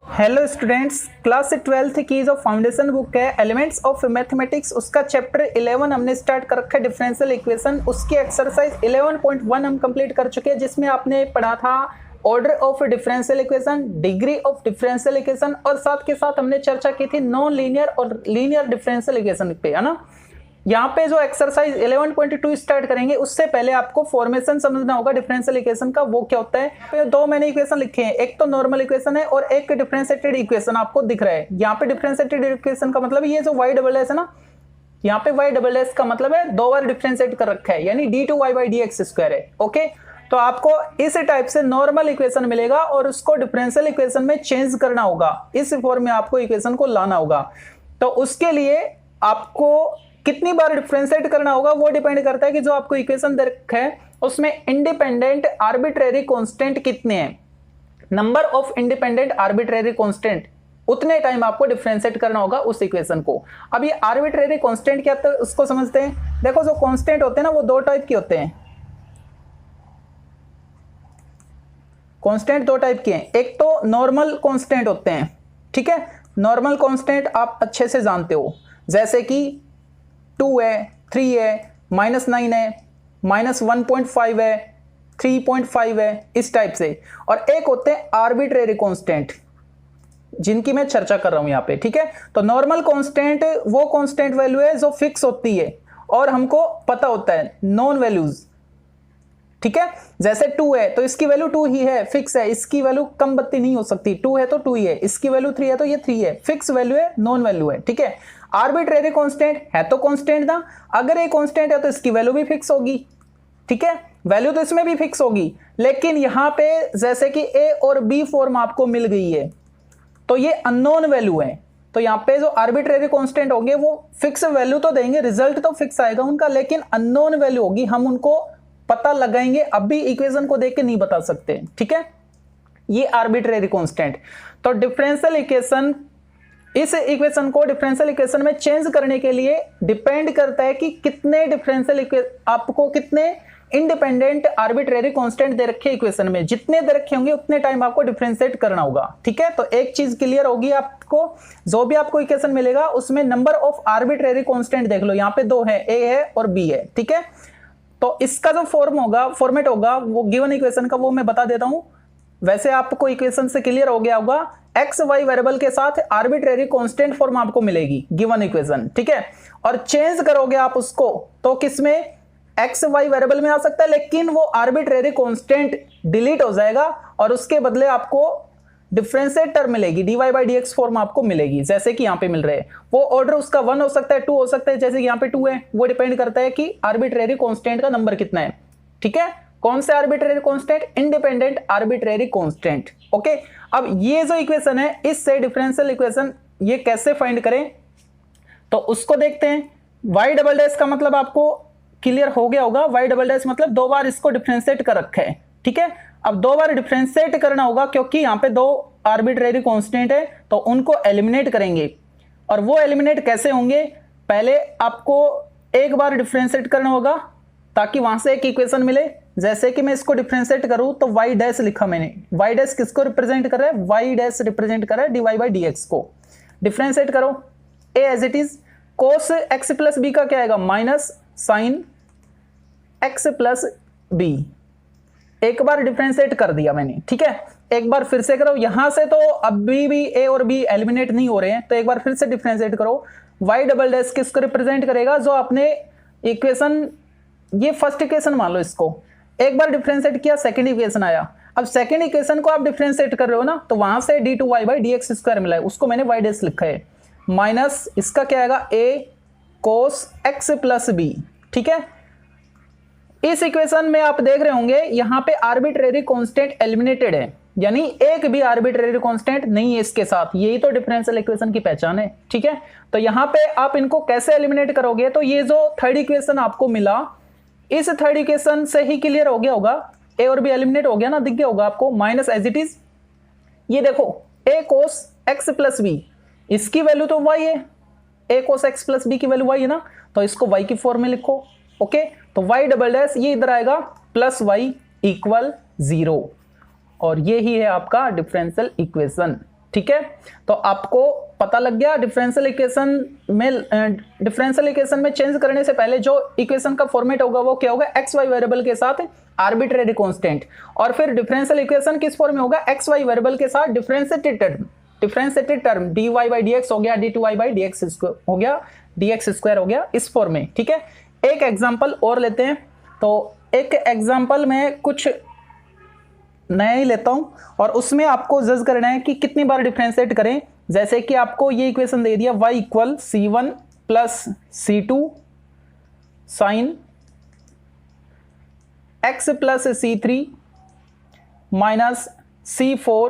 Hello students, class 12th की जो foundation book है एलिमेंट्स ऑफ मैथमेटिक्स, उसका चैप्टर 11 हमने स्टार्ट कर रखा है डिफरेंशियल इक्वेशन। उसकी एक्सरसाइज 11.1 हम कंप्लीट कर चुके हैं, जिसमें आपने पढ़ा था order of differential equation, degree of differential equation और साथ के साथ हमने चर्चा की थी नॉन लीनियर और लीनियर डिफरेंशियल इक्वेशन पे, है ना। यहाँ पे जो एक्सरसाइज 11.2 स्टार्ट करेंगे उससे पहले आपको फॉर्मेशन समझना होगा डिफरेंशियल इक्वेशन का, वो क्या होता है। तो दो मैंने इक्वेशन लिखे हैं, एक तो नॉर्मल इक्वेशन है और एक डिफरेंशिएटेड इक्वेशन आपको दिख रहा है। यहाँ पे डिफरेंशिएटेड इक्वेशन का मतलब ये जो y डबल एस है ना, यहाँ पे y डबल एस का मतलब है दो बार डिफरेंशिएट कर रखा है, यानी d2y/dx² है। ओके, तो आपको इस टाइप से नॉर्मल इक्वेशन मिलेगा और उसको डिफरेंशियल इक्वेशन में चेंज करना होगा, इस फॉर्म में आपको इक्वेशन को लाना होगा। तो उसके लिए आपको कितनी बार डिफरेंशिएट करना होगा वो डिपेंड करता है कि जो आपको इक्वेशन दे रखा है उसमें इंडिपेंडेंट आर्बिट्रेरी कांस्टेंट कितने हैं। Number of independent arbitrary constant, उतने टाइम आपको डिफरेंशिएट करना होगा उस इक्वेशन को। अब ये आर्बिट्रेरी कांस्टेंट क्या होता है उसको समझते हैं। देखो, जो कांस्टेंट होते हैं ना वो दो टाइप के होते हैं। कांस्टेंट दो टाइप के हैं, एक तो नॉर्मल कांस्टेंट होते हैं, ठीक है। नॉर्मल कांस्टेंट आप अच्छे से जानते हो, जैसे कि 2 है, 3 है, -9 है, -1.5 है, 3.5 है, इस टाइप से। और एक होते हैं आर्बिट्रेरी कांस्टेंट, जिनकी मैं चर्चा कर रहा हूं यहाँ पे, ठीक है। तो नॉर्मल कांस्टेंट वो कांस्टेंट वैल्यू है जो फिक्स होती है और हमको पता होता है नॉन वैल्यूज, ठीक है। जैसे 2 है तो इसकी वैल्यू 2 ही है, फिक्स है, इसकी वैल्यू कम बत्ती नहीं हो सकती। 2 है तो 2 ही है, इसकी वैल्यू 3 है तो ये 3 है, फिक्स वैल्यू है, नॉन वैल्यू है, ठीक है। आर्बिट्रेरी कांस्टेंट है तो कांस्टेंट ना, अगर ये कांस्टेंट है तो इसकी वैल्यू भी फिक्स होगी, ठीक है। वैल्यू तो इसमें भी फिक्स होगी, लेकिन यहां पे जैसे कि ए और बी फॉर्म आपको मिल गई है तो ये अननोन वैल्यू है। तो यहाँ पे जो आर्बिट्रेरी कांस्टेंट होंगे वो फिक्स वैल्यू तो देंगे, रिजल्ट तो फिक्स आएगा उनका, लेकिन अननोन वैल्यू होगी, हम उनको पता लगाएंगे, अभी इक्वेशन को देख के नहीं बता सकते, ठीक है। ये आर्बिट्रेरी कांस्टेंट। तो डिफरेंशियल इक्वेशन, इस इक्वेशन को डिफरेंशियल इक्वेशन में चेंज करने के लिए डिपेंड करता है कि कितने डिफरेंशियल आपको कितने इंडिपेंडेंट आर्बिट्रेरी कांस्टेंट दे रखे इक्वेशन में। जितने दे रखे होंगे उतने टाइम आपको डिफरेंशिएट करना होगा, ठीक है। तो एक चीज क्लियर होगी आपको, जो भी आपको इक्वेशन मिलेगा उसमें नंबर ऑफ आर्बिट्रेरी कांस्टेंट देख लो, यहाँ पे दो है, ए है और बी है, ठीक है। तो इसका जो फॉर्मेट होगा वो गिवन इक्वेशन का, वो मैं बता देता हूं। वैसे आपको इक्वेशन से क्लियर हो गया होगा, एक्स वाई वेरिएबल के साथ आर्बिट्रेरी कांस्टेंट फॉर्म आपको मिलेगी गिवन इक्वेशन, ठीक है। और चेंज करोगे आप उसको तो किसमें, एक्स वाई वेरिएबल में आ सकता है, लेकिन वो आर्बिट्रेरी कांस्टेंट डिलीट हो जाएगा और उसके बदले आपको डिफरेंशिएट टर्म मिलेगी, dy/dx फॉर्म आपको मिलेगी, जैसे कि यहाँ पे मिल रहे हैं। वो ऑर्डर उसका 1 हो सकता है, 2 हो सकता है, जैसे कि यहाँ पे 2 है। वो डिपेंड करता है कि आर्बिट्रेरी कांस्टेंट का नंबर कितना है, ठीक है। कौन से arbitrary constant, independent arbitrary constant, okay. अब ये जो इक्वेशन है, इससे डिफरेंशियल इक्वेशन ये कैसे फाइंड करें तो उसको देखते हैं। y डबल डैश का मतलब आपको क्लियर हो गया होगा, y डबल डैश मतलब दो बार इसको डिफरेंशिएट कर रखा है, ठीक है। अब दो बार डिफरेंशिएट करना होगा क्योंकि यहाँ पे दो आर्बिट्रेरी कांस्टेंट है, तो उनको एलिमिनेट करेंगे। और वो एलिमिनेट कैसे होंगे, पहले आपको एक बार डिफरेंशिएट करना होगा ताकि वहां से एक इक्वेशन मिले। जैसे कि मैं इसको डिफरेंशिएट करूं तो y डैश लिखा मैंने, y डैश किसको रिप्रेजेंट कर रहा है, y डैश रिप्रेजेंट कर रहा है dy/dx को। डिफरेंशिएट करो, a as it is, cos x plus b का क्या आएगा, minus sine x plus b. एक बार डिफरेंशिएट कर दिया मैंने, ठीक है। एक बार फिर से करो, यहां से तो अभी भी a और b एलिमिनेट नहीं हो रहे हैं, तो एक बार फिर से डिफरेंशिएट करो। y डबल डैश किसको रिप्रेजेंट करेगा, जो आपने इक्वेशन, ये फर्स्ट इक्वेशन मान लो इसको, एक बार डिफरेंशिएट किया, सेकंड इक्वेशन आया। अब सेकंड इक्वेशन को आप डिफरेंशिएट कर रहे हो ना, तो वहां से d2y/dx² मिला है, उसको मैंने y डैश लिखा है, माइनस इसका क्या आएगा, a cos x plus b, ठीक है। इस इक्वेशन में आप देख रहे होंगे यहाँ पे आर्बिट्रेरी कांस्टेंट एलिमिनेटेड है, यानी एक भी आर्बिट्रेरी कांस्टेंट नहीं है इसके साथ। यही तो डिफरेंशियल इक्वेशन की पहचान है, ठीक है। तो यहाँ पे आप इनको कैसे एलिमिनेट करोगे, तो ये जो थर्ड इक्वेशन आपको मिला, इस थर्ड इक्वेशन से ही क्लियर हो गया होगा, ए और बी एलिमिनेट हो गया ना, दिख गया होगा आपको, माइनस एज इट इज। ये देखो, a cos x plus b, इसकी वैल्यू तो y है, a cos x plus b की वैल्यू y है ना, तो इसको y की फॉर्म में लिखो, ओके। तो y डबल डैश ये इधर आएगा प्लस y इक्वल 0, और ये ही है आपका डिफरेंशियल इक्वेशन, ठीक है, तो आपको पता लग गया डिफरेंशियल इक्वेशन में चेंज करने से पहले जो इक्वेशन का फॉर्मेट होगा वो क्या होगा, एक्स वाई वेरिएबल के साथ आर्बिट्रेरी कांस्टेंट, और फिर डिफरेंशियल इक्वेशन किस फॉर्म में होगा, एक्स वाई वेरिएबल के साथ differentiated term dy by dx हो गया, dy बाई dx हो गया, dx स्क्वायर हो गया, इस फॉर्म में। ठीक है, एक एग्जांपल और लेते हैं, तो एक एग्जांपल में कुछ नया ही लेता हूं और उसमें आपको जज करना है कि कितनी बार डिफरेंशिएट करें। जैसे कि आपको ये इक्वेशन दे दिया y equal c1 plus c2 sine x plus c3 minus c4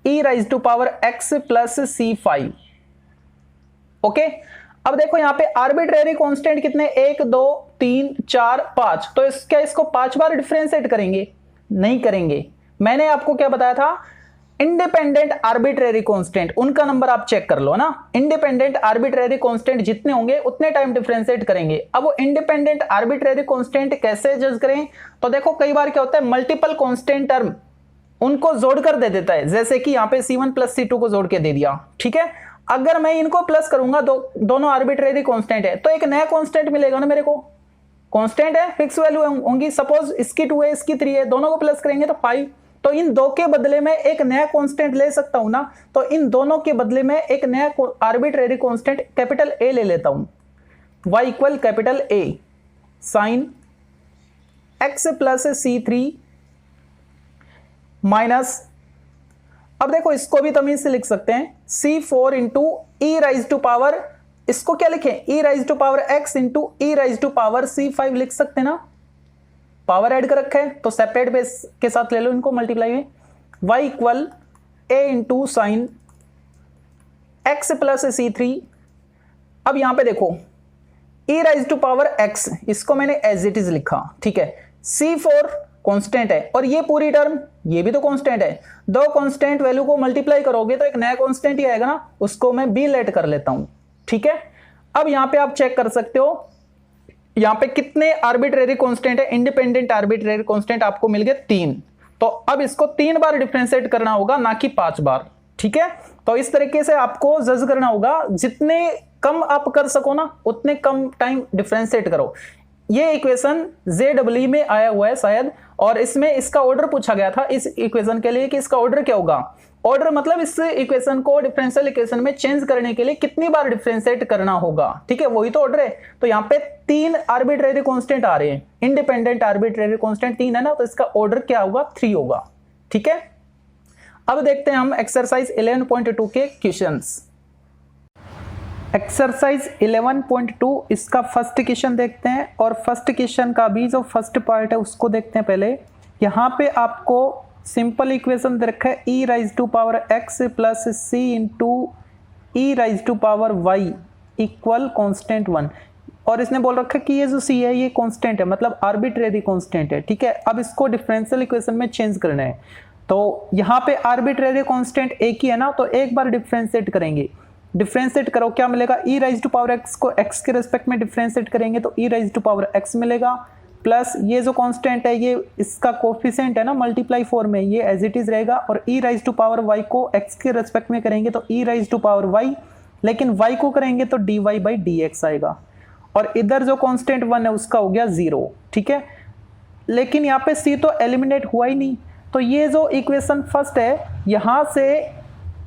e raise to power x plus c5। Okay, अब देखो यहां पे आर्बिट्रेरी कांस्टेंट कितने, 1 2 3 4 5, तो इसको 5 बार डिफरेंशिएट करेंगे? नहीं करेंगे। मैंने आपको क्या बताया था, इंडिपेंडेंट आर्बिट्रेरी कांस्टेंट उनका नंबर आप चेक कर लो ना, इंडिपेंडेंट आर्बिट्रेरी कांस्टेंट जितने होंगे उतने टाइम डिफरेंशिएट करेंगे। अब वो इंडिपेंडेंट आर्बिट्रेरी कांस्टेंट कैसे जज करें, तो देखो कई बार क्या होता है, मल्टीपल कांस्टेंट टर्म उनको जोड़कर दे देता है, जैसे कि यहाँ पे c1 प्लस c2 को जोड़ के दे दिया। ठीक है, अगर मैं इनको प्लस करूंगा, दोनों आर्बिट्रेरी कांस्टेंट है, तो एक नया कांस्टेंट मिलेगा ना मेरे को, कांस्टेंट है, फिक्स वैल्यू होंगी, सपोज इसकी 2 है इसकी 3 है, दोनों को प्लस करेंगे तो 5, तो इन दो के बदले में एक नया कांस्टेंट ले सकता हूं ना, तो इन दोनों के बदले में एक नया आर्बिट्रेरी कांस्टेंट कैपिटल ए ले लेता हूं, y equal capital A sine x plus c3 minus, अब देखो इसको भी तमीज से लिख सकते हैं, c4 into e raise to power, इसको क्या लिखें, e raise to power x into e raise to power c5 लिख सकते हैं ना, पावर ऐड कर रखा है तो सेपरेट बेस के साथ ले लो इनको मल्टीप्लाई में, y equal a into sine x plus c3। अब यहां पे देखो e raise to power x, इसको मैंने एज इट इज लिखा, ठीक है, c4 कांस्टेंट है और ये पूरी टर्म ये भी तो कांस्टेंट है, दो कांस्टेंट वैल्यू को मल्टीप्लाई करोगे तो एक नया कांस्टेंट ही आएगा ना, उसको मैं b लेट कर लेता हूं। ठीक है, अब यहां पे आप चेक कर सकते हो यहां पे कितने आर्बिट्रेरी कांस्टेंट है, इंडिपेंडेंट आर्बिट्रेरी कांस्टेंट आपको मिल गए 3, तो अब इसको 3 बार डिफरेंशिएट करना होगा ना कि 5 बार। ठीक है, तो इस तरीके से आपको जज करना होगा, जितने कम आप कर सको ना उतने कम टाइम डिफरेंशिएट करो। ये इक्वेशन JEE में आया हुआ है शायद, और इसमें इसका ऑर्डर पूछा गया था इस इक्वेशन के लिए कि इसका ऑर्डर क्या होगा, ऑर्डर मतलब इस इक्वेशन को डिफरेंशियल इक्वेशन में चेंज करने के लिए कितनी बार डिफरेंशिएट करना होगा। ठीक है, वही तो ऑर्डर है। तो यहाँ पे 3 आर्बिट्रेरी कांस्टेंट आ रहे हैं, इंडिपेंडेंट आर्बिट्रेरी कांस्टेंट 3 है ना, तो इसका ऑर्डर क्या होगा, 3 होगा। ठीक है, अब देखते हैं हम एक्सरसाइज 11.2 के क्वेश्चंस। एक्सरसाइज 11.2 इसका फर्स्ट क्वेश्चन देखते हैं, और फर्स्ट क्वेश्चन का भी जो फर्स्ट पार्ट है उसको देखते हैं पहले। यहाँ पे आपको सिंपल इक्वेशन दे रखा है e raise to power x plus c into e raise to power y equal constant 1, और इसने बोल रखा है कि ये जो c है ये कांस्टेंट है, मतलब आर्बिट्रेरी कांस्टेंट है। ठीक है, अब इसको डिफरेंशियल इक्वेशन में चेंज करना है, तो यहाँ पे आर्बिट्रेरी कांस्टेंट एक ही है ना, तो एक बार डिफरेंशिएट करेंगे, डिफरेंशिएट करो क्या मिलेगा, e raise to power x को x के रिस्पेक्ट में डिफरेंशिएट करेंगे तो e raise to power x मिलेगा, प्लस ये जो कांस्टेंट है ये इसका कोफिशिएंट है ना मल्टीप्लाई फॉर्म में, ये एज इट इज रहेगा, और e raise to power y को x के रिस्पेक्ट में करेंगे तो e raise to power y, लेकिन y को करेंगे तो dy बाई dx आएगा, और इधर जो कांस्टेंट 1 है उसका हो गया 0। ठीक है, लेकिन यहाँ पे c तो एलिमिनेट हुआ ही नहीं, तो ये जो इक्वेशन फर्स्ट है यहाँ से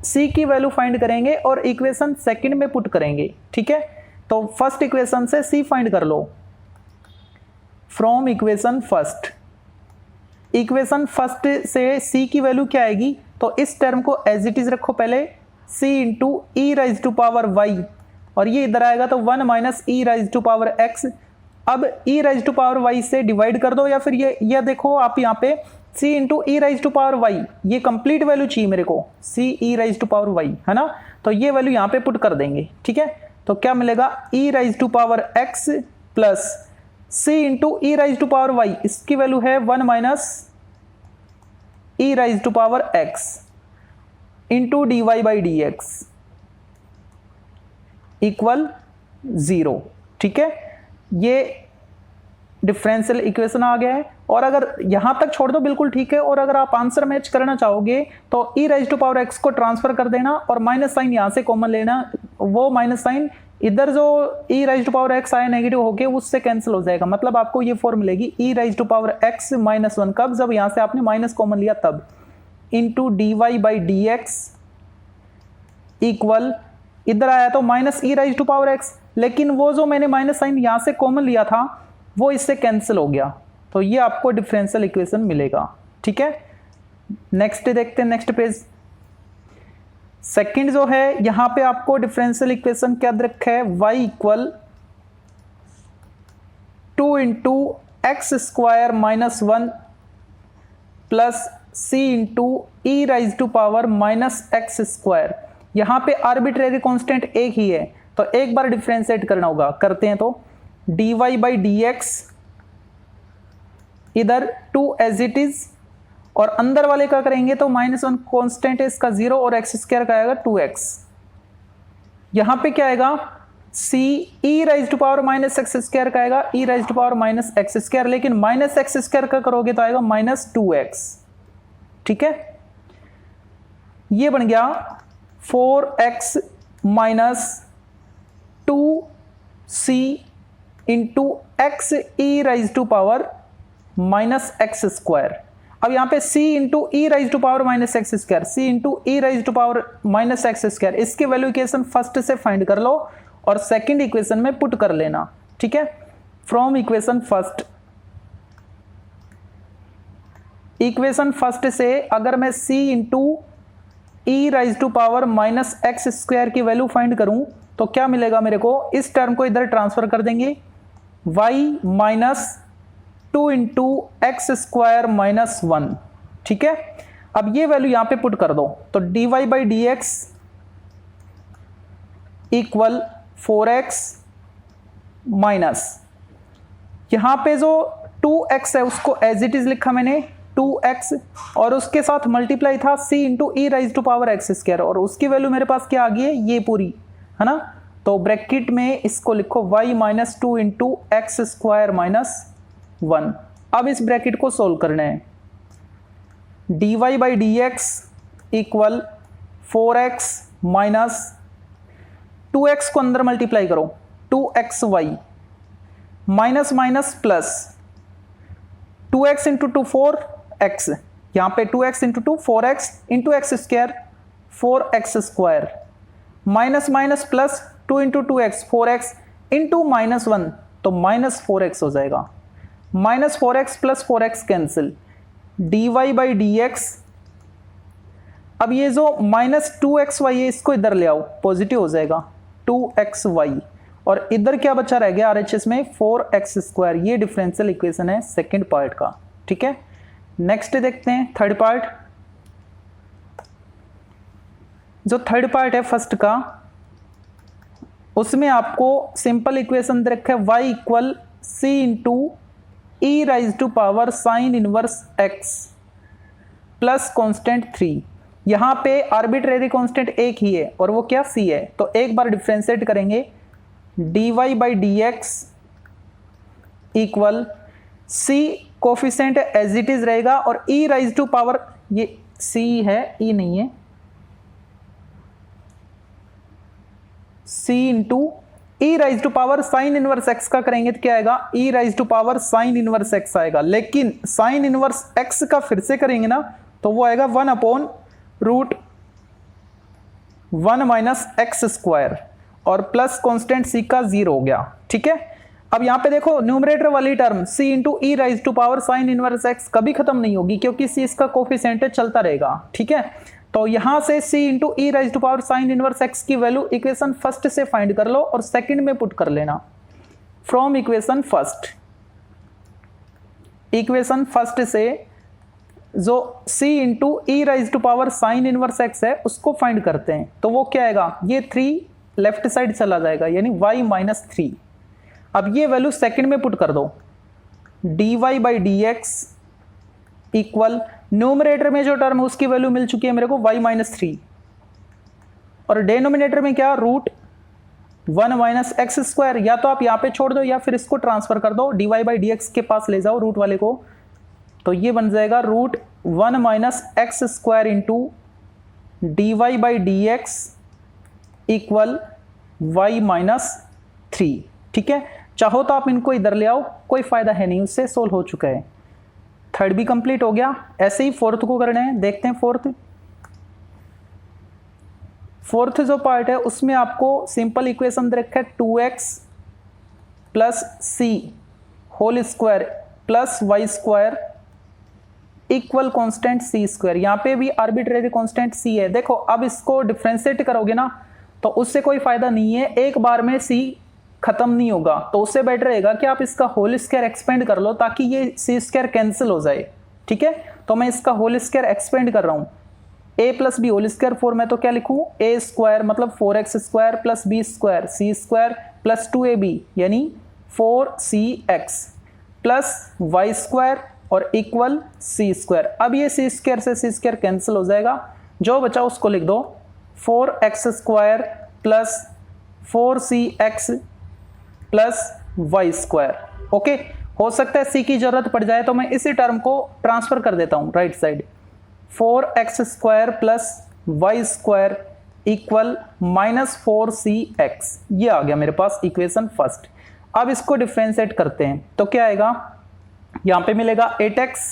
c की वैल्यू फाइंड करेंगे और इक्वेशन सेकंड में पुट करेंगे। ठीक है, तो फर्स्ट इक्वेशन से c फाइंड कर लो from equation first, equation first से c की वैल्यू क्या आएगी, तो इस टर्म को एज इट इज रखो पहले, c into e raise to power y, और ये इधर आएगा तो 1 minus e raise to power x। अब e raise to power y से डिवाइड कर दो, या फिर ये देखो आप यहाँ पे c into e raise to power y, ये कंप्लीट वैल्यू चाहिए मेरे को, c e raise to power y है ना, तो ये वैल्यू यहाँ पे पुट कर देंगे। ठीक है, तो क्या मिलेगा, e raise to power x plus c into e raise to power y, इसकी वैल्यू है 1 minus e raise to power x into dy by dx equal 0। ठीक है, ये डिफरेंशियल इक्वेशन आ गया है। और अगर यहाँ तक छोड़ दो बिल्कुल ठीक है, और अगर आप आंसर मैच करना चाहोगे तो e raise to power x को ट्रांसफर कर देना और माइनस साइन यहाँ से कॉमन लेना, वो माइनस साइन इधर जो e raise to power x आया नेगेटिव होके उससे कैंसिल हो जाएगा। मतलब आपको ये फॉर्म मिलेगी e raise to power x minus 1 कब, जब यहाँ से आपने माइनस कॉमन लिया तब, into d y by d x equal, इधर आया तो minus e raise to power x, लेकिन वो जो मैंने माइनस साइन यहां से कॉमन लिया था वो इससे कैंसिल हो गया, तो ये आपको डिफरेंशियल इक्वेशन मिलेगा। ठीक है, नेक्स्ट देखते हैं, नेक्स्ट पेज। सेकंड जो है यहां पे आपको डिफरेंशियल इक्वेशन क्या दे रखा है, y equal 2 into x square minus 1 plus c into e raise to power minus x square. यहाँ पे आर्बिट्रेरी कांस्टेंट एक ही है तो एक बार डिफरेंशिएट करना होगा, करते हैं तो dy बाई डी एक्स, इधर 2 एज इट इज, और अंदर वाले का करेंगे तो -1 कांस्टेंट है इसका 0 और एक्स स्क्वायर का आएगा 2x। यहाँ पे क्या आएगा c e raise to power minus x square का आएगा e raise to power minus x square, लेकिन माइनस एक्स स्क्वायर का करोगे तो आएगा -2x। ठीक है, ये बन गया 4x minus 2c into x e raise to power minus x square. अब यहाँ पे c into e raise to power minus x square, c into e raise to power minus x square, इसके value equation first से find कर लो और second equation में put कर लेना। ठीक है, from equation first, equation first से अगर मैं c into e raise to power minus x square की वैल्यू फाइंड करूं तो क्या मिलेगा मेरे को, इस टर्म को इधर ट्रांसफर कर देंगे, y minus 2 into x square minus 1। ठीक है, अब ये वैल्यू यहां पे पुट कर दो तो dy by d x equal 4x minus, यहां पे जो 2x है उसको एज इट इज लिखा मैंने 2x, और उसके साथ मल्टीप्लाई था c into e raise to power x square, और उसकी वैल्यू मेरे पास क्या आ गई है ये पूरी, है ना, तो ब्रैकेट में इसको लिखो y minus 2 into x square minus 1। अब इस ब्रैकेट को सोल्व करना है, dy by d x equal 4x minus 2x को अंदर मल्टीप्लाई करो 2xy minus minus plus 2x into 2 4x, यहाँ पे 2x into 2 4x into x square 4x square, minus minus plus 2 into 2x 4x into minus 1 तो minus 4x हो जाएगा, minus 4x plus 4x cancel, dy by d x. अब ये जो minus 2xy है इसको इधर ले आओ, पॉजिटिव हो जाएगा 2xy, और इधर क्या बचा रह गया RHS में 4x स्क्वायर। ये डिफरेंशियल इक्वेशन है सेकंड पार्ट का। ठीक है, नेक्स्ट देखते हैं थर्ड पार्ट। जो थर्ड पार्ट है फर्स्ट का, उसमें आपको सिंपल इक्वेशन दे रखा है y equal c into e raise to power sine inverse x plus constant 3। यहाँ पे आर्बिट्रेरी कॉन्स्टेंट एक ही है और वो क्या c है, तो एक बार डिफरेंशिएट करेंगे dy by d x equal c coefficient as it is रहेगा, और e राइज टू पावर, ये c है e नहीं है, c into e raise to power sine inverse x का करेंगे तो क्या आएगा e raise to power sine inverse x आएगा, लेकिन साइन इनवर्स x का फिर से करेंगे ना तो वो आएगा 1 upon root 1 minus x square, और प्लस कॉन्स्टेंट c का 0 हो गया। ठीक है, अब यहाँ पे देखो न्यूमरेटर वाली term c into e raise to power sine inverse x कभी खत्म नहीं होगी क्योंकि c इसका कोफिशिएंट चलता रहेगा। ठीक है, तो यहां से c into e raise to power sine inverse x की वैल्यू इक्वेशन फर्स्ट से फाइंड कर लो और सेकंड में पुट कर लेना। From equation first, equation first से जो c into e raise to power sine inverse x है उसको फाइंड करते हैं, तो वो क्या आएगा, ये 3 लेफ्ट साइड चला जाएगा यानी y माइनस 3। अब ये वैल्यू सेकंड में पुट कर दो, dy by d x equal, numerator में जो टर्म है उसकी वैल्यू मिल चुकी है मेरे को y माइनस 3, और डिनोमिनेटर में क्या रूट 1 माइनस एक्स स्क्वायर, या तो आप यहाँ पे छोड़ दो या फिर इसको ट्रांसफर कर दो, d y by d x के पास ले जाओ रूट वाले को, तो ये बन जाएगा root 1 minus x square into d y by d x equal y minus 3। ठीक है, चाहो तो आप इनको इधर ले आओ, कोई फायदा है नहीं, उससे सोल्व हो चुका है। थर्ड भी कंप्लीट हो गया। ऐसे ही फोर्थ को करने हैं, देखते हैं फोर्थ जो पार्ट है उसमें आपको सिंपल इक्वेशन दे रखा है 2x plus c whole square plus y square equal constant c square. यहाँ पे भी आर्बिट्रेरी कॉन्स्टेंट सी है। देखो अब इसको डिफ्रेंशिएट करोगे ना तो उससे कोई फायदा नहीं है, एक बार में सी खत्म नहीं होगा, तो उससे बेटर रहेगा कि आप इसका होल स्क्वायर एक्सपेंड कर लो ताकि ये सी स्क्वायर कैंसिल हो जाए। ठीक है, तो मैं इसका होल स्क्वायर एक्सपेंड कर रहा हूँ, a plus b whole square 4, मैं तो क्या लिखूँ a स्क्वायर मतलब 4x square plus b square c square plus 2ab यानी 4cx प्लस वाई स्क्वायर और इक्वल सी स्क्वायर। अब ये सी स्क्वायर से सी स्क्वायर कैंसिल हो जाएगा, जो बचा उसको लिख दो 4x square plus 4cx plus y square. Okay, हो सकता है सी की जरूरत पड़ जाए तो मैं इसी टर्म को ट्रांसफर कर देता हूं right side, 4x square plus y square equal minus 4cx। ये आ गया मेरे पास इक्वेशन फर्स्ट। अब इसको डिफरेंशिएट करते हैं तो क्या आएगा, यहाँ पे मिलेगा 8x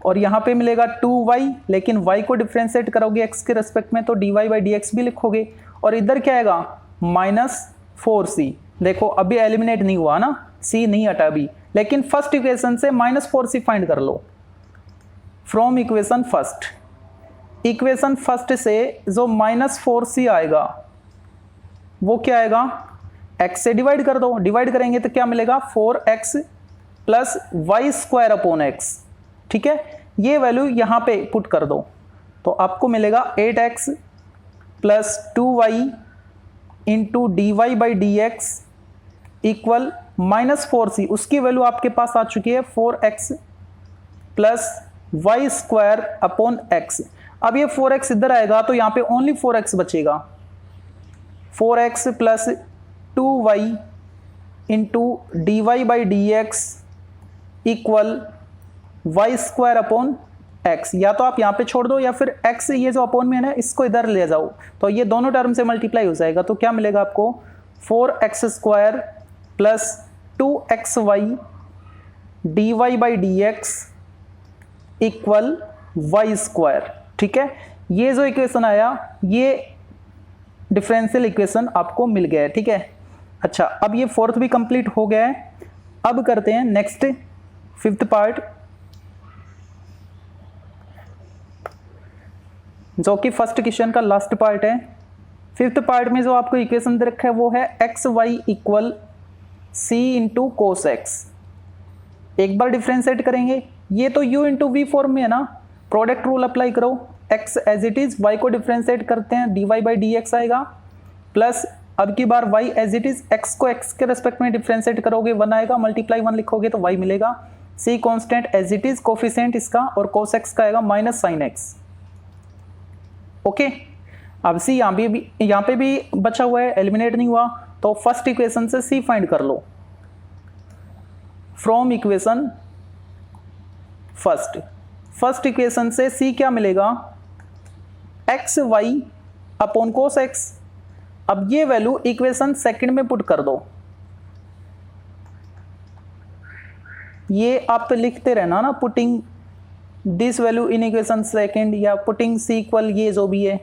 और यहाँ पे मिलेगा 2y, लेकिन y को डिफरेंशिएट करोगे x के रेस्पेक्ट में तो dy बाई डी एक्स भी लिखोगे, और इधर क्या आएगा माइनस 4c। देखो अभी एलिमिनेट नहीं हुआ ना, c नहीं हटा अभी, लेकिन फर्स्ट इक्वेशन से माइनस 4c फाइंड कर लो from equation first. Equation first से जो माइनस 4c आएगा वो क्या आएगा, x से डिवाइड कर दो, डिवाइड करेंगे तो क्या मिलेगा 4x plus y square upon x. ठीक है, ये वैल्यू यहाँ पे पुट कर दो तो आपको मिलेगा 8x plus 2y into d y by d x equal minus 4c। उसकी वैल्यू आपके पास आ चुकी है 4x plus y square upon x. अब ये 4x इधर आएगा तो यहाँ पे ओनली 4x बचेगा, 4x plus 2y into d y by d x equal y square upon x. या तो आप यहाँ पे छोड़ दो या फिर x ये जो अपॉन में है ना इसको इधर ले जाओ तो ये दोनों टर्म से मल्टीप्लाई हो जाएगा, तो क्या मिलेगा आपको 4x square plus 2xy d y by d x equal y square. ठीक है, ये जो इक्वेशन आया ये डिफरेंशियल इक्वेशन आपको मिल गया है। ठीक है, अच्छा अब ये फोर्थ भी कंप्लीट हो गया है। अब करते हैं नेक्स्ट फिफ्थ पार्ट, जो कि फर्स्ट क्वेश्चन का लास्ट पार्ट है। फिफ्थ पार्ट में जो आपको इक्वेशन दे रखा है वो है x y equal c into cos x. एक बार डिफ्रेंशिएट करेंगे, ये तो u इंटू वी फॉर्म में है ना, प्रोडक्ट रूल अप्लाई करो, x as it is, y को डिफ्रेंशिएट करते हैं dy बाई डी एक्स आएगा प्लस अब की बार y as it is, x को x के रेस्पेक्ट में डिफ्रेंशिएट करोगे 1 आएगा, मल्टीप्लाई 1 लिखोगे तो y मिलेगा, c constant as it is, coefficient इसका और cos x का आएगा माइनस साइन x। ओके, अब c यहाँ पे भी बचा हुआ है, एलिमिनेट नहीं हुआ, तो फर्स्ट इक्वेशन से c फाइंड कर लो फ्रॉम इक्वेशन फर्स्ट इक्वेशन से c क्या मिलेगा, x y upon cos x. अब ये वैल्यू इक्वेशन सेकंड में पुट कर दो, ये आप लिखते रहना ना, putting this value in equation second या पुटिंग c इक्वल ये जो भी है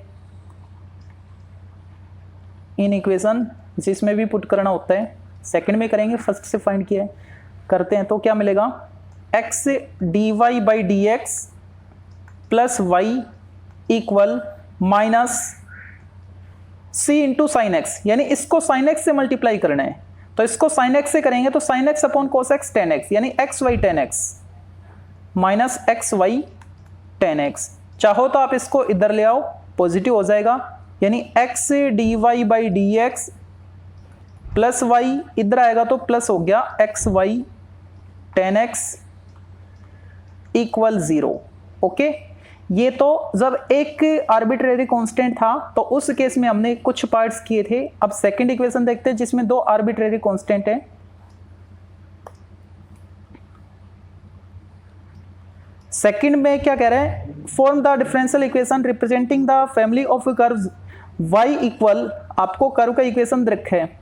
इन इक्वेशन, जिसमें भी पुट करना होता है सेकंड में करेंगे, फर्स्ट से फाइंड किया है, करते हैं तो क्या मिलेगा x d y by d x plus y equal minus c into sine x, यानी इसको साइन एक्स से मल्टीप्लाई करना है, तो इसको साइन एक्स से करेंगे तो sine x upon cos x tan x, यानी x y tan x minus x y tan x. चाहो तो आप इसको इधर ले आओ, पॉजिटिव हो जाएगा, यानी x d y by d x plus y इधर आएगा तो प्लस हो गया x y tan x equal 0। Okay, ये तो जब एक आर्बिट्रेरी कांस्टेंट था तो उस केस में हमने कुछ पार्ट्स किए थे। अब सेकंड इक्वेशन देखते हैं जिसमें दो आर्बिट्रेरी कांस्टेंट है। सेकंड में क्या कह रहा है, form the differential equation representing the family of curves y equal, आपको कर्व का इक्वेशन रखा है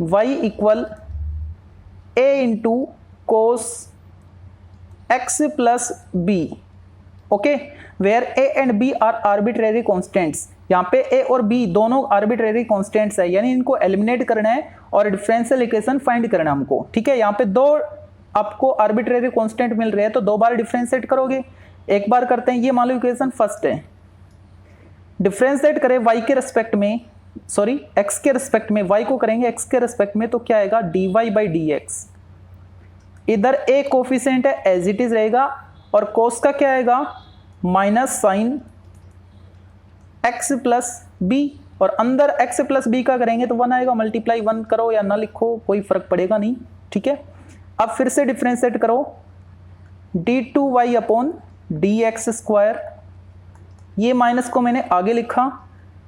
y equal a into cos x plus b, okay, where a and b are arbitrary constants. यहाँ पे a और b दोनों arbitrary constants है, यानी इनको एलिमिनेट करना है और डिफरेंशियल इक्वेशन फाइंड करना है हमको, ठीक है। यहाँ पे दो आपको आर्बिट्रेरी कांस्टेंट मिल रहे हैं तो दो बार डिफरेंशिएट करोगे। एक बार करते हैं, ये मान लो इक्वेशन फर्स्ट है, डिफरेंशिएट करें y के रिस्पेक्ट में, सॉरी x के रिस्पेक्ट में, y को करेंगे x के रिस्पेक्ट में तो क्या आएगा dy बाई dx। इधर a कोफिशिएंट है एज इट इज रहेगा और cos का क्या आएगा minus sine x plus b, और अंदर x प्लस b का करेंगे तो 1 आएगा, मल्टीप्लाई 1 करो या ना लिखो कोई फर्क पड़ेगा नहीं, ठीक है। अब फिर से डिफरेंशिएट करो, d2y अपॉन dx स्क्वायर, ये माइनस को मैंने आगे लिखा,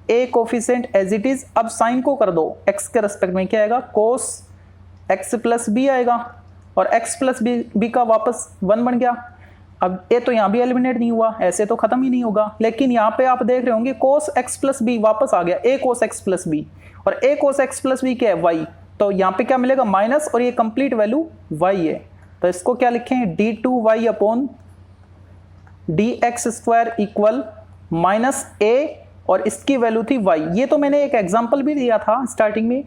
a coefficient as it is. अब साइन को कर दो x के रेस्पेक्ट में, क्या आएगा cos x प्लस b आएगा और x प्लस b का वापस 1 बन गया। अब a तो यहाँ भी एलिमिनेट नहीं हुआ, ऐसे तो खत्म ही नहीं होगा, लेकिन यहाँ पे आप देख रहे होंगे cos x प्लस b वापस आ गया, a cos x plus b, और a cos x plus b क्या है y, तो यहाँ पे क्या मिलेगा माइनस, और ये कंप्लीट वैल्यू y है, तो इसको क्या लिखें d2y upon dx square equal minus a, और इसकी वैल्यू थी y। ये तो मैंने एक एग्जांपल भी दिया था स्टार्टिंग में,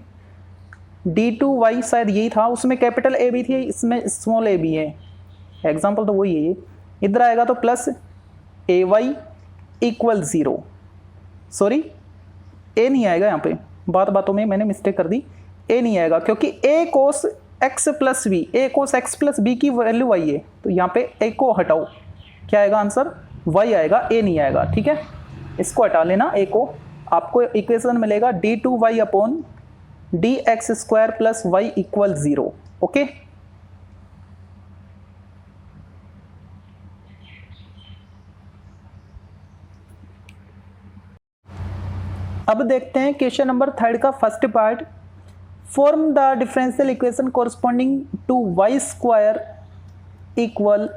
d2y शायद यही था, उसमें कैपिटल A भी थी, इसमें स्मॉल a भी है, एग्जांपल तो वही है ये। इधर आएगा तो plus ay equal 0, sorry a नहीं आएगा, यहाँ पे बातों में मैंने मिस्टेक कर दी, a नहीं आएगा क्योंकि a cos x plus b, a cos x plus b की वैल्यू y है, तो यहाँ पे a को हटाओ, क्या आएगा आंसर y आएगा, a नहीं आएगा, ठीक है। इसको हटा लेना a को, आपको इक्वेशन मिलेगा d2y upon dx square plus y equal 0, okay. अब देखते हैं क्वेश्चन नंबर 3 का first part, form the differential equation corresponding to y square equal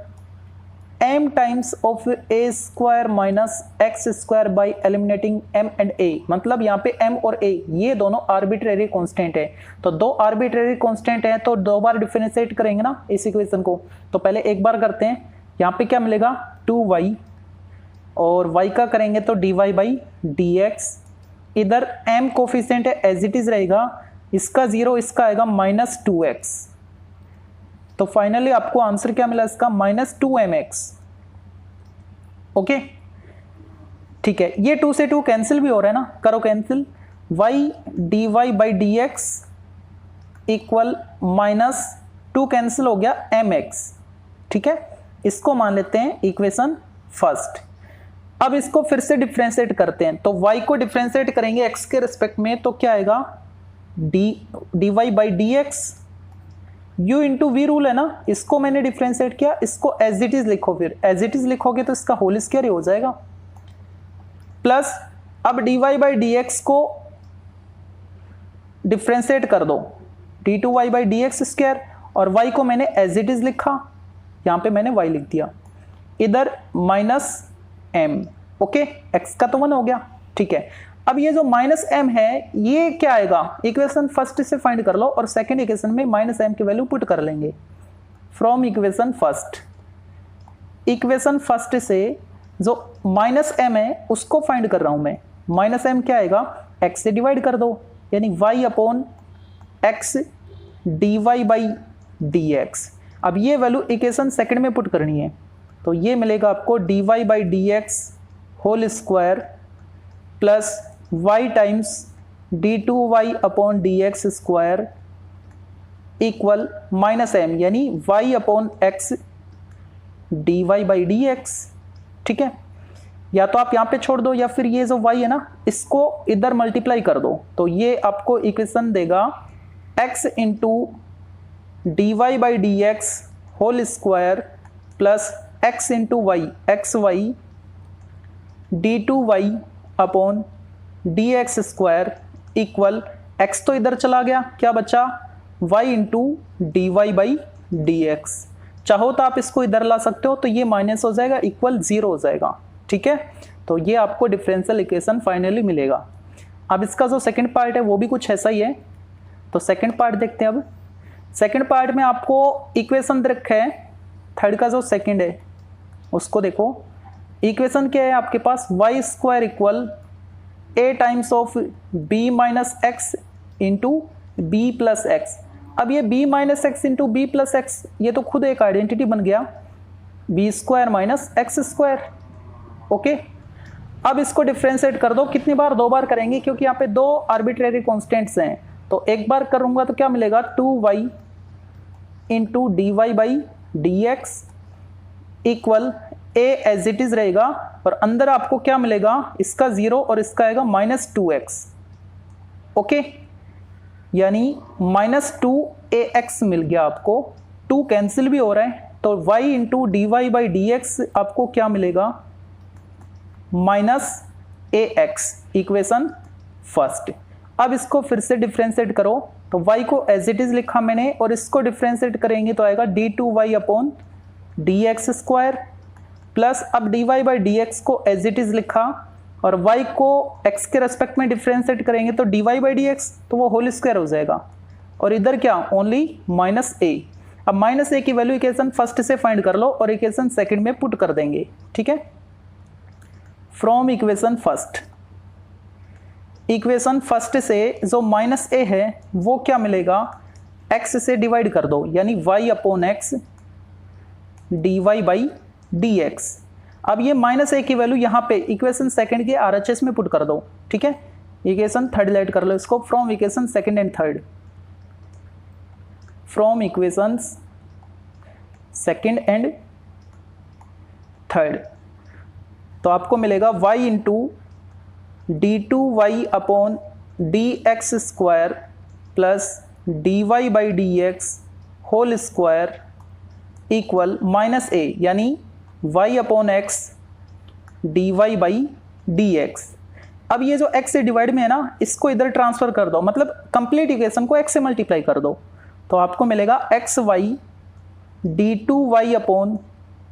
m times of a square minus x square by eliminating m and a। मतलब यहाँ पे m और a ये दोनों आर्बिट्रेरी कांस्टेंट है, तो दो आर्बिट्रेरी कांस्टेंट है तो दो बार डिफरेंशिएट करेंगे ना इस इक्वेशन को, तो पहले एक बार करते हैं। यहाँ पे क्या मिलेगा 2y, और y का करेंगे तो dy बाई dx, इधर m कोफिशिएंट है एज इट इज रहेगा, इसका 0 इसका आएगा माइनस 2x, तो फाइनली आपको आंसर क्या मिला इसका माइनस 2mx, ओके, ठीक है। ये 2 से 2 कैंसिल भी हो रहा है ना, करो cancel, y dy by dx equal minus 2 cancel हो गया mx, ठीक है। इसको मान लेते हैं इक्वेशन फर्स्ट। अब इसको फिर से डिफरेंशिएट करते हैं, तो y को डिफरेंशिएट करेंगे x के रिस्पेक्ट में, तो क्या आएगा dy by dx, u into v rule है ना, इसको मैंने डिफरेंशिएट किया, इसको एज इट इज लिखो, फिर एज इट इज लिखोगे तो इसका होल स्क्वायर ही हो जाएगा, प्लस अब dy बाई dx को डिफरेंशिएट कर दो, d2y बाई dx स्क्वायर, और y को मैंने एज इट इज लिखा, यहाँ पे मैंने y लिख दिया, इधर माइनस m, ओके, x का तो 1 हो गया, ठीक है। अब ये जो माइनस m है ये क्या आएगा, इक्वेशन फर्स्ट से फाइंड कर लो और सेकंड इक्वेशन में माइनस m की वैल्यू पुट कर लेंगे from equation first. Equation first से जो माइनस m है उसको फाइंड कर रहा हूं मैं, माइनस m क्या आएगा x से डिवाइड कर दो, यानी y upon x dy by dx। अब ये वैल्यू इक्वेशन सेकंड में पुट करनी है, तो ये मिलेगा आपको dy by dx whole square plus y times d2y upon dx square equal minus m, यानी y upon x dy by dx, ठीक है। या तो आप यहाँ पे छोड़ दो या फिर ये जो y है ना इसको इधर मल्टीप्लाई कर दो, तो ये आपको इक्वेशन देगा x into dy by dx whole square plus x into y, x y d2y upon dx² equal x तो इधर चला गया, क्या बचा y into dy by dx। चाहो तो आप इसको इधर ला सकते हो, तो ये माइनस हो जाएगा, इक्वल 0 हो जाएगा। ठीक है, तो ये आपको डिफरेंशियल इक्वेशन फाइनली मिलेगा। अब इसका जो सेकंड पार्ट है वो भी कुछ ऐसा ही है, तो सेकंड पार्ट देखते हैं। अब सेकंड पार्ट में आपको इक्वेशन दे रखा है, थर्ड का जो सेकंड है उसको देखो। इक्वेशन क्या है आपके पास, y² equal a times of b minus x into b plus x. अब ये b minus x into b plus x ये तो खुद एक आइडेंटिटी बन गया, b² माइनस x²। ओके, अब इसको डिफ्रेंशिएट कर दो, कितनी बार, 2 बार करेंगे क्योंकि यहाँ पे 2 आर्बिट्रेरी कॉन्स्टेंट्स हैं। तो एक बार करूंगा तो क्या मिलेगा, 2y into d y by d x equal a as it is रहेगा, और अंदर आपको क्या मिलेगा, इसका 0 और इसका आएगा -2x। ओके, यानी -2ax मिल गया आपको, 2 कैंसिल भी हो रहा है, तो y into d y by d x आपको क्या मिलेगा, -ax, इक्वेशन फर्स्ट। अब इसको फिर से डिफ्रेंशिएट करो, तो y को एज इट इज लिखा मैंने, और इसको डिफ्रेंशिएट करेंगे तो आएगा d2y अपॉन dx² प्लस, अब dy बाई dx को एज इट इज लिखा, और y को x के रेस्पेक्ट में डिफ्रेंशिएट करेंगे तो dy बाई dx, तो वो होल स्क्वायर हो जाएगा, और इधर क्या, ओनली -a। अब -a की वैल्यू इक्वेशन फर्स्ट से फाइंड कर लो और इक्वेशन सेकंड में पुट कर देंगे। ठीक है, from equation first, equation first से जो -a है वो क्या मिलेगा, x से डिवाइड कर दो, यानी y upon x dy by dx। अब ये -a की वैल्यू यहाँ पे इक्वेशन सेकंड के RHS में पुट कर दो। ठीक है, इक्वेशन थर्ड लेट कर लो इसको, from equation second and third, from equations second and third, तो आपको मिलेगा y into d2y upon dx² plus dy by dx whole square equal -a, यानी y upon x dy by dx। अब ये जो x से डिवाइड में है ना, इसको इधर ट्रांसफर कर दो, मतलब कंप्लीट इक्वेशन को x से मल्टीप्लाई कर दो, तो आपको मिलेगा xy d2y upon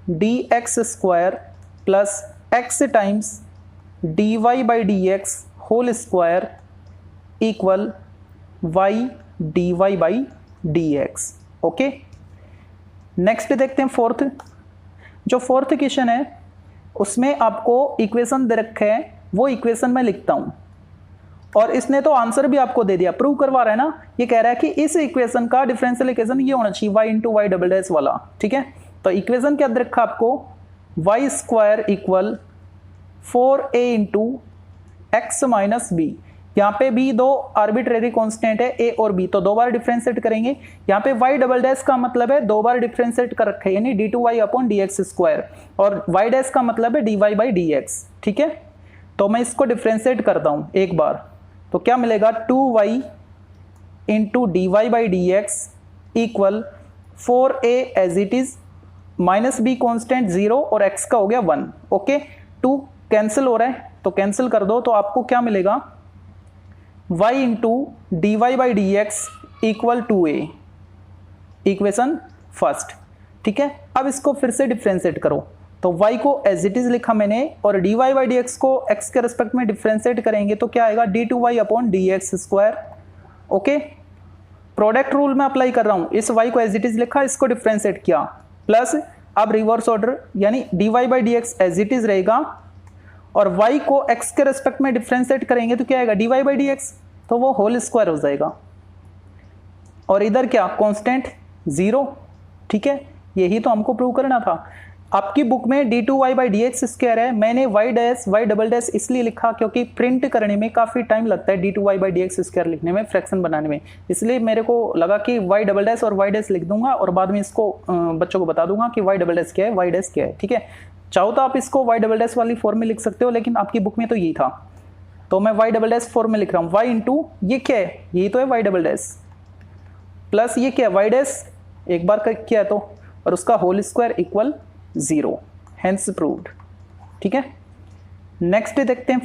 dx² plus x times dy by dx whole square equal y dy by dx। Okay, next देखते हैं फोर्थ। जो फोर्थ क्वेश्चन है उसमें आपको इक्वेशन दे रखे है, वो इक्वेशन मैं लिखता हूं, और इसने तो आंसर भी आपको दे दिया, प्रूव करवा रहा है ना। ये कह रहा है कि इस इक्वेशन का डिफरेंशियल इक्वेशन ये होना चाहिए, y into y double dash वाला। ठीक है, तो इक्वेशन क्या दे रखा आपको, y² equal 4a into x minus b. यहाँ पे भी 2 आर्बिट्रेरी कांस्टेंट है, a और b, तो 2 बार डिफरेंशिएट करेंगे। यहाँ पे y डबल डैश का मतलब है 2 बार डिफरेंशिएट कर रखे, यानी d2y अपॉन dx², और y डैश का मतलब है dy बाई dx। ठीक है, तो मैं इसको डिफरेंशिएट करता हूँ एक बार, तो क्या मिलेगा, 2y into dy by dx equal 4a as it is, -b constant 0 और x का हो गया 1। ओके, 2 कैंसिल हो रहा है तो कैंसिल कर दो, तो आपको क्या मिलेगा, y into d y by d x equal 2a, equation first. ठीक है, अब इसको फिर से डिफ्रेंशिएट करो, तो y को एज इट इज लिखा मैंने, और dy बाई dx को x के रेस्पेक्ट में डिफ्रेंशिएट करेंगे तो क्या आएगा, d2y upon dx²। Okay, product rule में अप्लाई कर रहा हूं, इस y को एज इट इज लिखा, इसको डिफ्रेंशिएट किया, प्लस अब रिवर्स ऑर्डर, यानी dy by dx as it is रहेगा, और y को x के रेस्पेक्ट में डिफ्रेंशिएट करेंगे तो क्या आएगा, dy बाई dx, तो वो होल स्क्वायर हो जाएगा, और इधर क्या, कांस्टेंट 0। ठीक है, यही तो हमको प्रूव करना था। आपकी बुक में d2y बाई dx स्क्वायर है, मैंने y डबल डैश इसलिए लिखा क्योंकि प्रिंट करने में काफ़ी टाइम लगता है d2y बाई dx स्क्वायर लिखने में, फ्रैक्शन बनाने में, इसलिए मेरे को लगा कि y डबल डैश और y डैश लिख दूंगा, और बाद में इसको बच्चों को बता दूंगा कि y डबल डैश क्या है, y डैश क्या है। ठीक है, चाहो तो आप इसको y डबल डैश वाली फॉर्म में लिख सकते हो, लेकिन आपकी बुक में तो यही था, तो मैं y डबल डैश फॉर्म में लिख रहा हूँ, y इंटू ये क्या है, यही तो है y डबल डैश, प्लस ये क्या है, y डैश एक बार किया है तो, और उसका whole square equal 0, hence proved. ठीक है, नेक्स्ट देखते हैं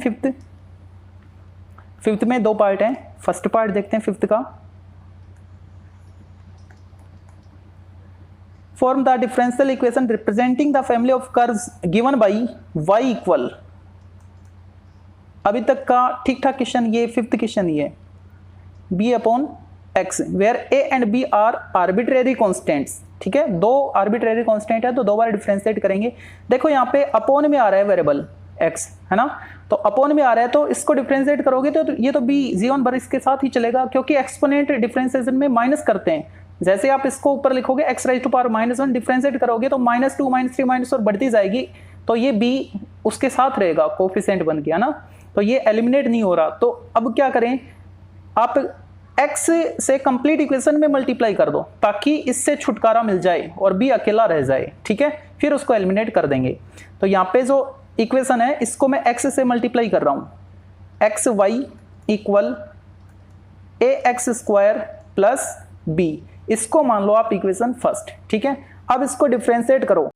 फिफ्थ में दो पार्ट हैं। फर्स्ट पार्ट देखते हैं फिफ्थ का। Form the differential equation representing the family of curves given by y equal. अभी तक का ठीक ठाक क्वेश्चन ये फिफ्थ क्वेश्चन ये b upon x where a and b are arbitrary constants. ठीक है, दो आर्बिट्रेरी कांस्टेंट है तो दो बार डिफरेंशिएट करेंगे। देखो यहाँ पे अपॉन में आ रहा है वेरिएबल x है ना, तो अपॉन में आ रहा है तो इसको डिफरेंशिएट करोगे तो ये तो b जी1 बर इसके साथ ही चलेगा, क्योंकि एक्सपोनेंट डिफरेंशिएशन में माइनस करते हैं। जैसे आप इसको ऊपर लिखोगे x raise to power -1 differentiate करोगे तो -2 -3 -4 बढ़ती जाएगी, तो ये b उसके साथ रहेगा, कोफिशिएंट बन गया ना, तो ये एलिमिनेट नहीं हो रहा। तो अब क्या करें, आप x से कंप्लीट इक्वेशन में मल्टीप्लाई कर दो ताकि इससे छुटकारा मिल जाए और b अकेला रह जाए। ठीक है, फिर उसको एलिमिनेट कर देंगे। तो यहाँ पे जो इक्वेशन है इसको मैं x से मल्टीप्लाई कर रहा हूँ, x y equal ax² plus b, इसको मान लो आप इक्वेशन फर्स्ट। ठीक है, अब इसको डिफरेंशिएट करो।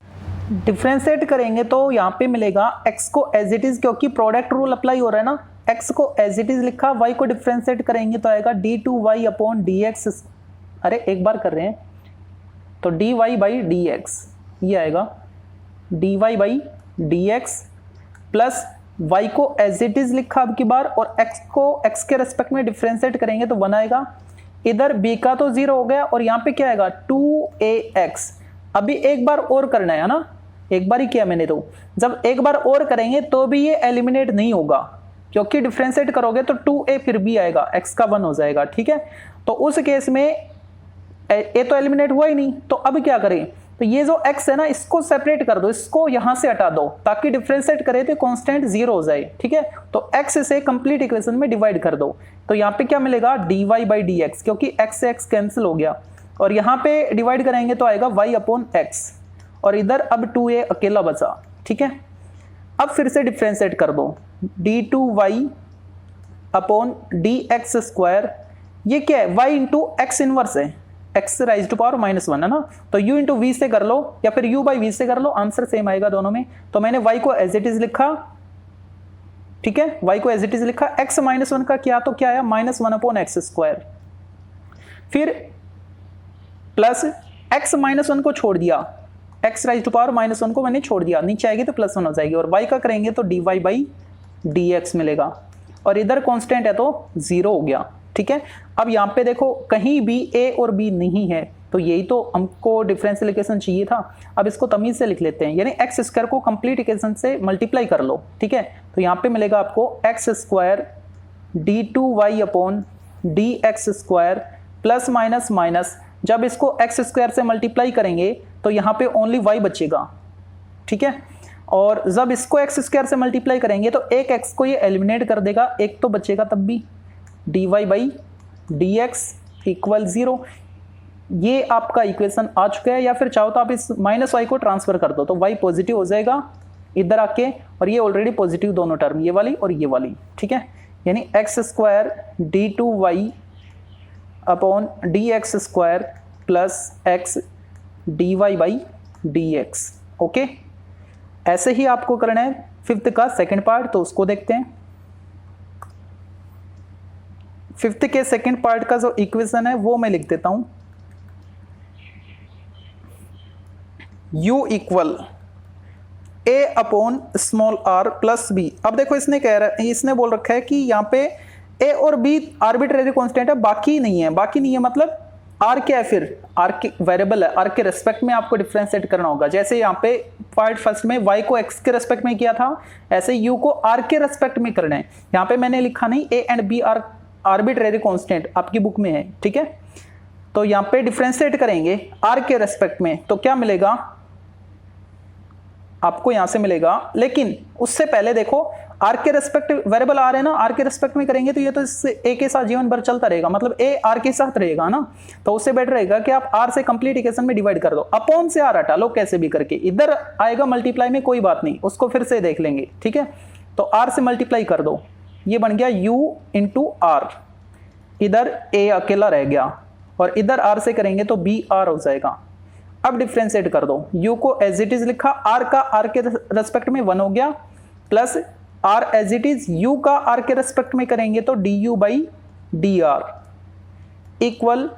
डिफरेंशिएट करेंगे तो यहाँ पे मिलेगा x को एज इट इज, क्योंकि प्रोडक्ट रूल अप्लाई हो रहा है ना, x को एज इट इज लिखा, y को डिफरेंशिएट करेंगे तो आएगा d2y अपॉन dx। अरे एक बार कर रहे हैं तो dy बाई dx, ये आएगा dy by dx plus y को एज इट इज लिखा अब की बार, और x को x के रेस्पेक्ट में डिफरेंशिएट करेंगे तो 1 आएगा। इधर b का तो 0 हो गया और यहाँ पे क्या आएगा 2ax। अभी एक बार और करना है ना, एक बार ही किया मैंने, तो जब एक बार और करेंगे तो भी ये एलिमिनेट नहीं होगा, क्योंकि डिफरेंशिएट करोगे तो 2a फिर b आएगा, x का 1 हो जाएगा। ठीक है, तो उस केस में a तो एलिमिनेट हुआ ही नहीं, तो अब क्या करें, तो ये जो x है ना इसको सेपरेट कर दो, इसको यहां से हटा दो ताकि डिफरेंशिएट करे तो कांस्टेंट 0 हो जाए। ठीक है, तो x से कंप्लीट इक्वेशन में डिवाइड कर दो, तो यहाँ पे क्या मिलेगा dy बाई dx, क्योंकि x से x कैंसिल हो गया, और यहाँ पे डिवाइड करेंगे तो आएगा y अपॉन x, और इधर अब 2a अकेला बचा। ठीक है, अब फिर से डिफरेंशिएट कर दो, d2y अपॉन dx², ये क्या है y इंटू एक्स इनवर्स है, x राइज टू पावर -1 है ना, तो u इंटू v से कर लो या फिर u बाई v से कर लो, आंसर सेम आएगा दोनों में। तो मैंने y को एज इट इज लिखा, ठीक है, y को एज इट इज लिखा, x -1 का क्या तो क्या आया -1 अपॉन x², फिर प्लस x -1 को छोड़ दिया, x राइज टू पावर -1 को मैंने छोड़ दिया, नीचे आएगी तो +1 हो जाएगी, और y का करेंगे तो dy बाई dx मिलेगा, और इधर कांस्टेंट है तो 0 हो गया। ठीक है, अब यहाँ पे देखो कहीं भी a और b नहीं है, तो यही तो हमको डिफरेंशियल इक्वेशन चाहिए था। अब इसको तमीज से लिख लेते हैं, यानी x² को कंप्लीट इक्वेशन से मल्टीप्लाई कर लो। ठीक है, तो यहाँ पे मिलेगा आपको x² d2y upon dx² plus minus minus, जब इसको x² से मल्टीप्लाई करेंगे तो यहाँ पे ओनली y बचेगा। ठीक है, और जब इसको x² से मल्टीप्लाई करेंगे तो एक x को ये एलिमिनेट कर देगा, एक तो बचेगा तब भी, dy बाई dx इक्वल 0। ये आपका इक्वेशन आ चुका है, या फिर चाहो तो आप इस -y को ट्रांसफर कर दो तो y पॉजिटिव हो जाएगा इधर आके, और ये ऑलरेडी पॉजिटिव दोनों टर्म, ये वाली और ये वाली। ठीक है, यानी x² d2y upon dx² plus x dy by dx। Okay, ऐसे ही आपको करना है फिफ्थ का सेकंड पार्ट, तो उसको देखते हैं। फिफ्थ के सेकंड पार्ट का जो इक्वेशन है वो मैं लिख देता हूं, u equal a upon small r plus b। अब देखो इसने बोल रखा है कि यहाँ पे a और b आर्बिट्रेरी कांस्टेंट है, बाकी नहीं है मतलब r क्या है, फिर r के वेरिएबल है, r के रेस्पेक्ट में आपको डिफरेंशिएट करना होगा। जैसे यहाँ पे पार्ट फर्स्ट में y को x के रेस्पेक्ट में किया था, ऐसे u को r के रेस्पेक्ट में करना है। यहाँ पे मैंने लिखा नहीं a and b are arbitrary constant, आपकी बुक में है। ठीक है, तो यहाँ पे डिफरेंशिएट करेंगे r के रेस्पेक्ट में तो क्या मिलेगा आपको, यहाँ से मिलेगा, लेकिन उससे पहले देखो r के रेस्पेक्ट वेरिएबल आ रहे हैं ना, r के रेस्पेक्ट में करेंगे तो ये तो इससे a के साथ जीवन भर चलता रहेगा, मतलब a r के साथ रहेगा ना, तो उससे बेटर रहेगा कि आप r से कंप्लीट इक्वेशन में डिवाइड कर दो, अपॉन से r हटा लो कैसे भी करके, इधर आएगा मल्टीप्लाई में, कोई बात नहीं, उसको फिर से देख लेंगे। ठीक है, तो r से मल्टीप्लाई कर दो, ये बन गया u इंटू r, इधर a अकेला रह गया, और इधर r से करेंगे तो b r हो जाएगा। अब डिफरेंशिएट कर दो, u को एज इट इज लिखा, r का r के रेस्पेक्ट में 1 हो गया, plus r as it is, u का आर के रेस्पेक्ट में करेंगे तो d u by d r equal,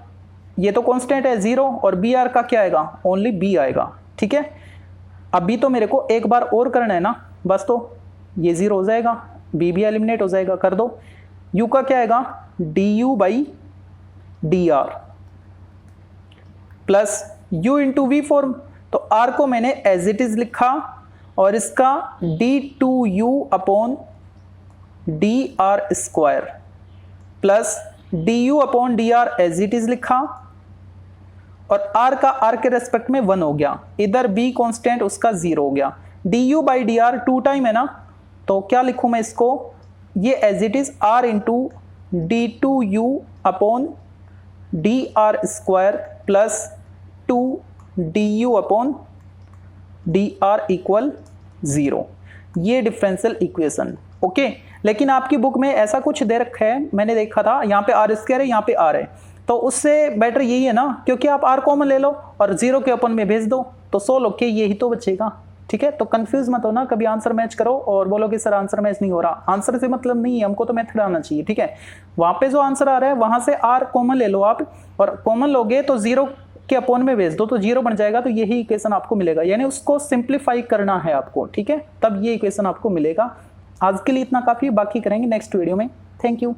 ये तो कांस्टेंट है 0 और बी आर का क्या आएगा, ओनली बी आएगा। ठीक है, अभी तो मेरे को एक बार और करना है ना बस, तो ये 0 हो जाएगा, बी भी एलिमिनेट हो जाएगा, कर दो। यू का क्या आएगा, d u by d r plus u into v form, तो आर को मैंने एज इट इज लिखा और इसका d two u upon d r square plus d u upon d r as it is लिखा और r का r के रेस्पेक्ट में 1 हो गया, इधर b कांस्टेंट उसका 0 हो गया। D u by d r 2 time है ना, तो क्या लिखूं मैं इसको, ये एज इट इज r इंटू d two u upon d r square plus 2 d u upon d r equal 0, ये डिफरेंशियल इक्वेशन। ओके, लेकिन आपकी बुक में ऐसा कुछ दे रखा है, मैंने देखा था, यहाँ पे आर स्क्वायर है, यहाँ पे आर है, तो उससे बेटर यही है ना, क्योंकि आप आर कॉमन ले लो और 0 के अपन में भेज दो तो सोल्व होके यही तो बचेगा। ठीक है, तो कंफ्यूज मत हो ना, कभी आंसर मैच करो और बोलो कि सर आंसर मैच नहीं हो रहा, आंसर से मतलब नहीं है, हमको तो मेथड आना चाहिए। ठीक है, वहां पे जो आंसर आ रहा है वहां से आर कॉमन ले लो आप, और कॉमन लोगे तो 0 के अपॉन में भेज दो तो 0 बन जाएगा, तो यही इक्वेशन आपको मिलेगा, यानी उसको सिंप्लीफाई करना है आपको। ठीक है, तब ये इक्वेशन आपको मिलेगा। आज के लिए इतना काफी, बाकी करेंगे नेक्स्ट वीडियो में। Thank you.